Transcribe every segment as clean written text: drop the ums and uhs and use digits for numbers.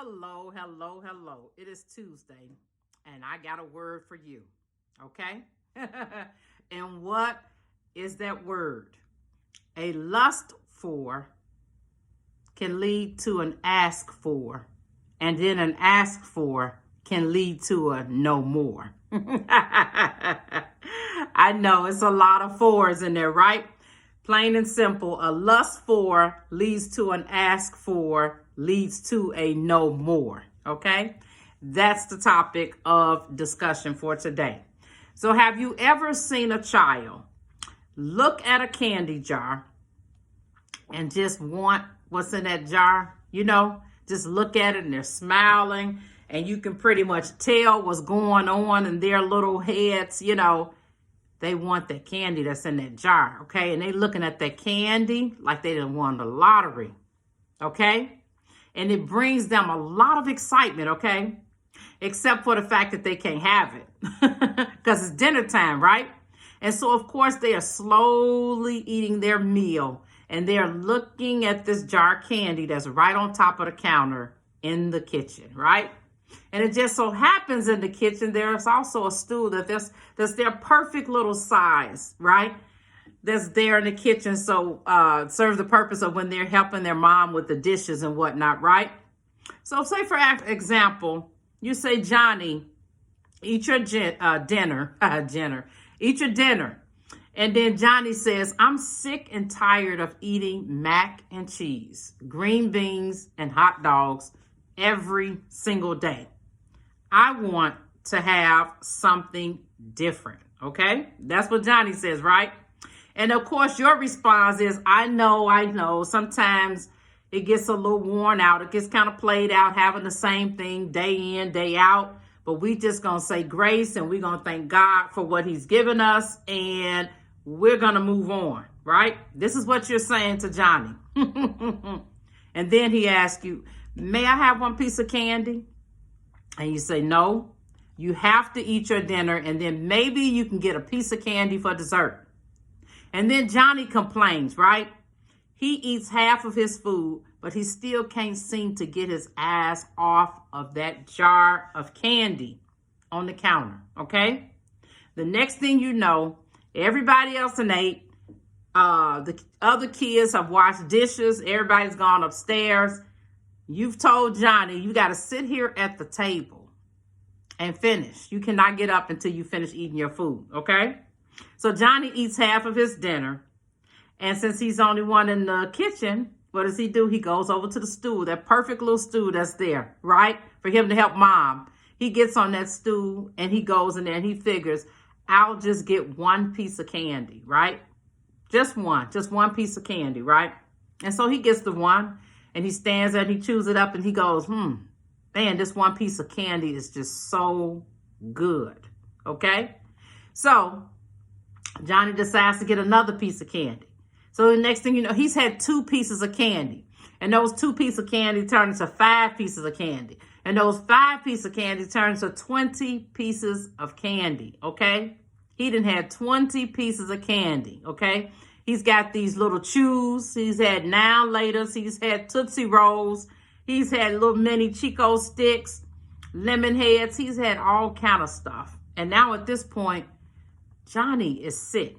Hello, hello, hello. It is Tuesday, and I got a word for you. Okay? And what is that word? A lust for can lead to an ask for, and then an ask for can lead to a no more. I know it's a lot of fours in there, right? Plain and simple, a lust for leads to an ask for, leads to a no more. Okay? That's the topic of discussion for today. So, have you ever seen a child look at a candy jar and just want what's in that jar? Just look at it and they're smiling, and you can pretty much tell what's going on in their little heads. They want that candy that's in that jar, okay? And they looking at that candy like they done won the lottery, okay? And it brings them a lot of excitement, okay? Except for the fact that they can't have it because it's dinner time, right? And so, of course, they are slowly eating their meal, and they're looking at this jar of candy that's right on top of the counter in the kitchen, right? And it just so happens in the kitchen, there's also a stool that's their perfect little size, right? That's there in the kitchen. So serves the purpose of when they're helping their mom with the dishes and whatnot, right? So say, for example, you say, Johnny, eat your dinner. Eat your dinner. And then Johnny says, I'm sick and tired of eating mac and cheese, green beans, and hot dogs every single day. I want to have something different, okay? That's what Johnny says, right? And of course, your response is, I know. Sometimes it gets a little worn out. It gets kind of played out, having the same thing day in, day out. But we just going to say grace, and we're going to thank God for what he's given us, and we're going to move on, right? This is what you're saying to Johnny. And then he asks you, may I have one piece of candy? And you say, no, you have to eat your dinner, and then maybe you can get a piece of candy for dessert. And then Johnny complains, right? He eats half of his food, but he still can't seem to get his eyes off of that jar of candy on the counter, okay? The next thing you know, everybody else done ate. The other kids have washed dishes. Everybody's gone upstairs. You've told Johnny, you got to sit here at the table and finish. You cannot get up until you finish eating your food, okay? So Johnny eats half of his dinner. And since he's the only one in the kitchen, what does he do? He goes over to the stool, that perfect little stool that's there, right? For him to help mom. He gets on that stool and he goes in there and he figures, I'll just get one piece of candy, right? Just one piece of candy, right? And so he gets the one. And he stands there and he chews it up and he goes, man, this one piece of candy is just so good. Okay? So Johnny decides to get another piece of candy. So the next thing you know, he's had 2 pieces of candy. And those 2 pieces of candy turn into 5 pieces of candy. And those 5 pieces of candy turn into 20 pieces of candy. Okay? He done had 20 pieces of candy. Okay? He's got these little chews. He's had now laters. He's had Tootsie Rolls. He's had little mini Chico sticks, lemon heads. He's had all kind of stuff. And now at this point, Johnny is sick.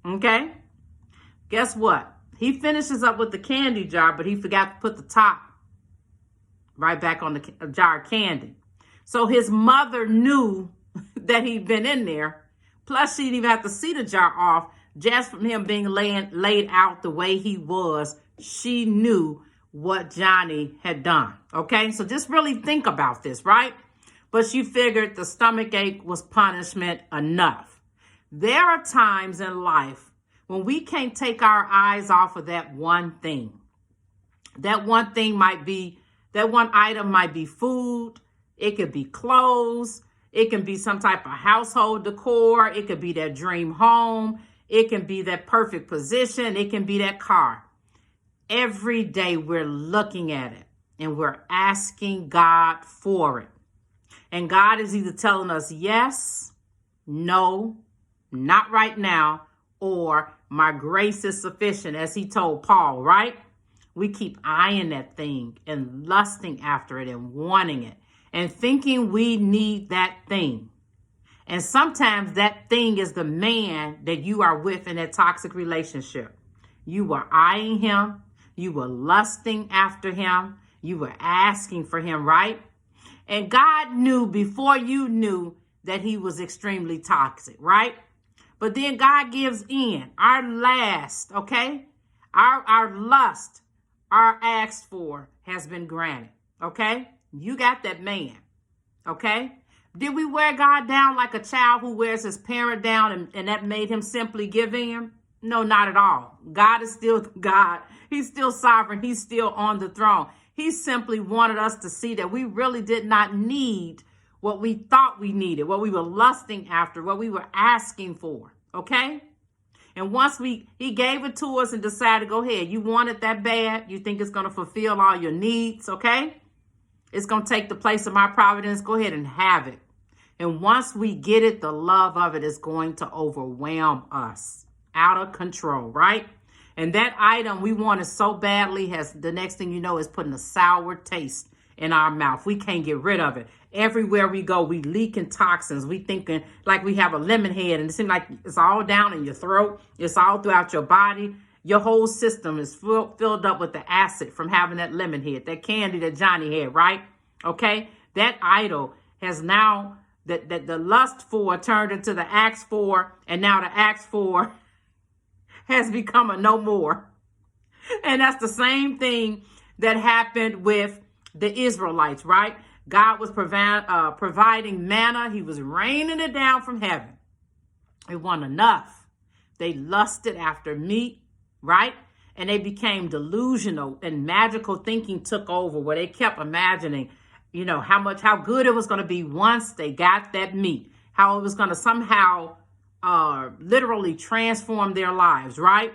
Okay? Guess what? He finishes up with the candy jar, but he forgot to put the top right back on the jar of candy. So his mother knew that he'd been in there. Plus, she didn't even have to see the jar off. Just from him being laid out the way he was, she knew what Johnny had done. Okay, so just really think about this, right? But she figured the stomach ache was punishment enough. There are times in life when we can't take our eyes off of that one thing. That one thing that one item might be food. It could be clothes. It can be some type of household decor. It could be that dream home. It can be that perfect position. It can be that car. Every day we're looking at it and we're asking God for it. And God is either telling us yes, no, not right now, or my grace is sufficient, as he told Paul, right? We keep eyeing that thing and lusting after it and wanting it and thinking we need that thing. And sometimes that thing is the man that you are with in that toxic relationship. You were eyeing him. You were lusting after him. You were asking for him, right? And God knew before you knew that he was extremely toxic, right? But then God gives in. Our last, okay? Our lust, our asked for has been granted, okay? You got that man, okay? Did we wear God down like a child who wears his parent down and that made him simply give in? No, not at all. God is still God. He's still sovereign. He's still on the throne. He simply wanted us to see that we really did not need what we thought we needed, what we were lusting after, what we were asking for, okay? And once he gave it to us and decided, go ahead, you want it that bad, you think it's going to fulfill all your needs, okay? It's going to take the place of my providence. Go ahead and have it. And once we get it, the love of it is going to overwhelm us out of control, right? And that item we wanted so badly has, the next thing you know, is putting a sour taste in our mouth. We can't get rid of it. Everywhere we go, we leaking toxins. We thinking like we have a lemon head, and it seems like it's all down in your throat. It's all throughout your body. Your whole system is filled up with the acid from having that lemon head, that candy that Johnny had, right? Okay? That idol has now, that the lust for turned into the ask for, and now the ask for has become a no more. And that's the same thing that happened with the Israelites, right? God was providing manna. He was raining it down from heaven. It wasn't enough. They lusted after meat, right? And they became delusional, and magical thinking took over, where they kept imagining, you know, how good it was going to be once they got that meat, how it was going to somehow literally transform their lives, right?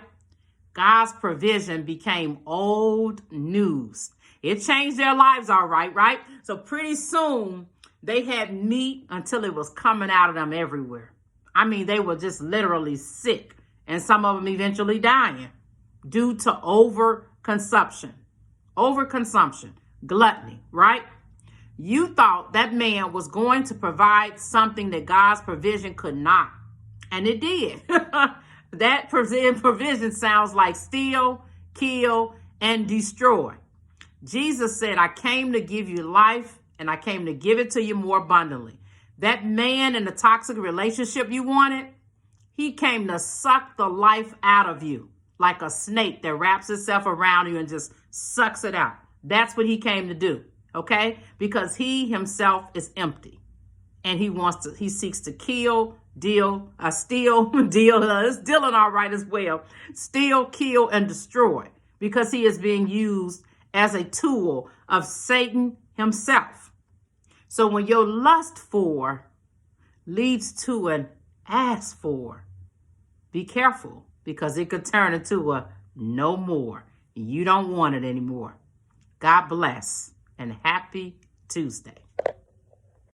God's provision became old news. It changed their lives, all right, right? So pretty soon they had meat until it was coming out of them everywhere. I mean, they were just literally sick, and some of them eventually dying due to overconsumption, gluttony, right? You thought that man was going to provide something that God's provision could not, and it did. That provision sounds like steal, kill, and destroy. Jesus said, I came to give you life, and I came to give it to you more abundantly. That man in the toxic relationship you wanted, he came to suck the life out of you like a snake that wraps itself around you and just sucks it out. That's what he came to do, okay? Because he himself is empty, and he seeks to kill, steal, it's dealing all right as well. Steal, kill, and destroy, because he is being used as a tool of Satan himself. So when your lust for leads to an ask for, be careful, because it could turn into a no more. You don't want it anymore. God bless, and happy Tuesday.